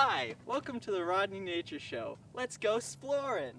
Hi, welcome to the Rodney Nature Show. Let's go exploring.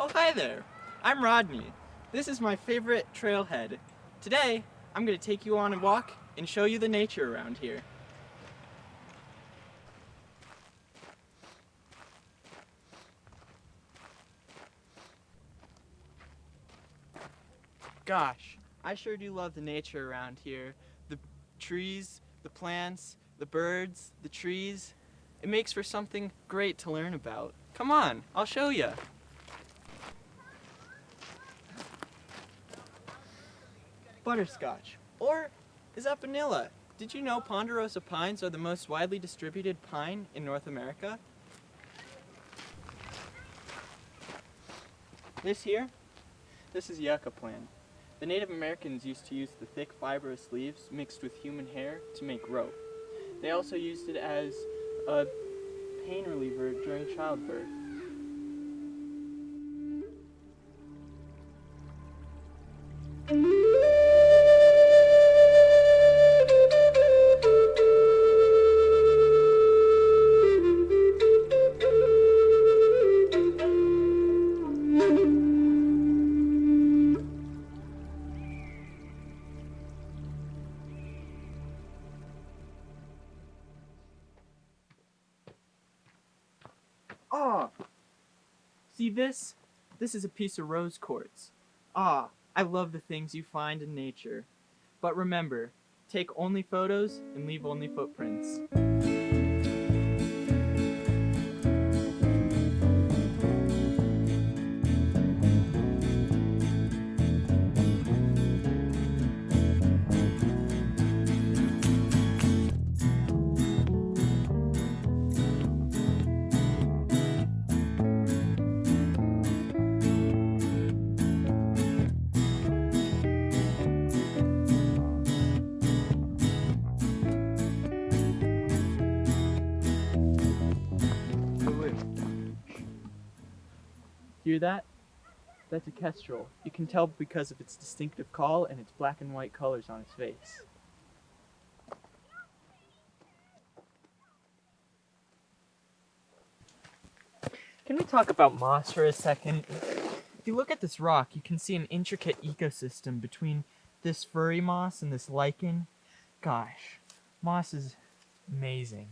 Oh, hi there. I'm Rodney. This is my favorite trailhead. Today, I'm going to take you on a walk and show you the nature around here. Gosh, I sure do love the nature around here. The trees, the plants, the birds, the trees. It makes for something great to learn about. Come on, I'll show you. Butterscotch. Or is that vanilla? Did you know ponderosa pines are the most widely distributed pine in North America? This here? This is yucca plant. The Native Americans used to use the thick fibrous leaves mixed with human hair to make rope. They also used it as a pain reliever during childbirth. Ah! See this? This is a piece of rose quartz. Ah, I love the things you find in nature. But remember, take only photos and leave only footprints. Hear that? That's a kestrel. You can tell because of its distinctive call and its black and white colors on its face. Can we talk about moss for a second? If you look at this rock, you can see an intricate ecosystem between this furry moss and this lichen. Gosh, moss is amazing.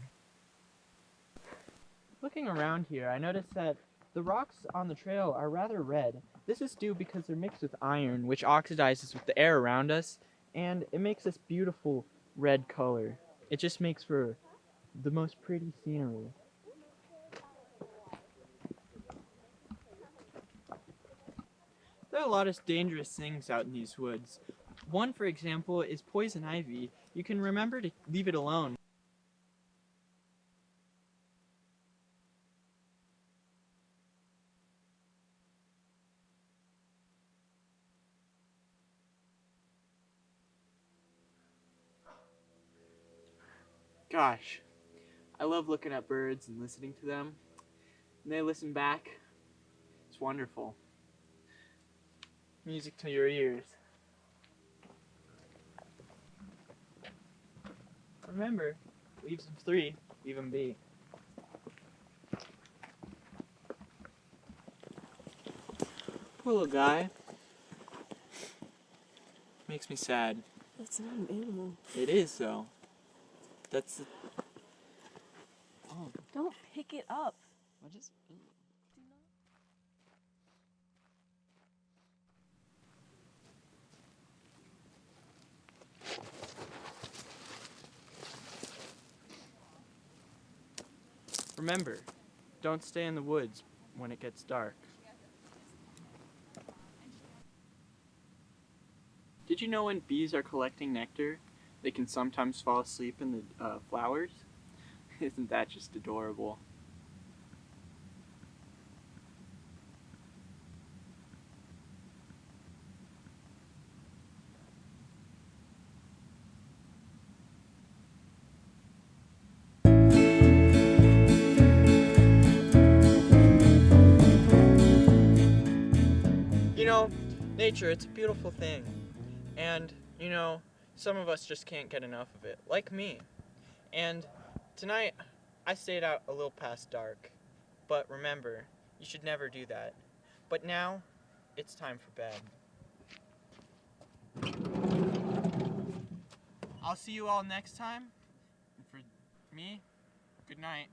Looking around here, I noticed that the rocks on the trail are rather red. This is due because they're mixed with iron, which oxidizes with the air around us, and it makes this beautiful red color. It just makes for the most pretty scenery. There are a lot of dangerous things out in these woods. One, for example, is poison ivy. You can remember to leave it alone. Gosh, I love looking at birds and listening to them. And they listen back. It's wonderful. Music to your ears. Remember, leave them 3, leave them be. Poor little guy. Makes me sad. That's not an animal. It is, though. That's. Oh, Don't pick it up. what is? Ooh. Remember, don't stay in the woods when it gets dark. Did you know when bees are collecting nectar, they can sometimes fall asleep in the flowers? Isn't that just adorable? You know, nature, it's a beautiful thing. And, you know, some of us just can't get enough of it, like me. And tonight, I stayed out a little past dark. But remember, you should never do that. But now, it's time for bed. I'll see you all next time. And for me, good night.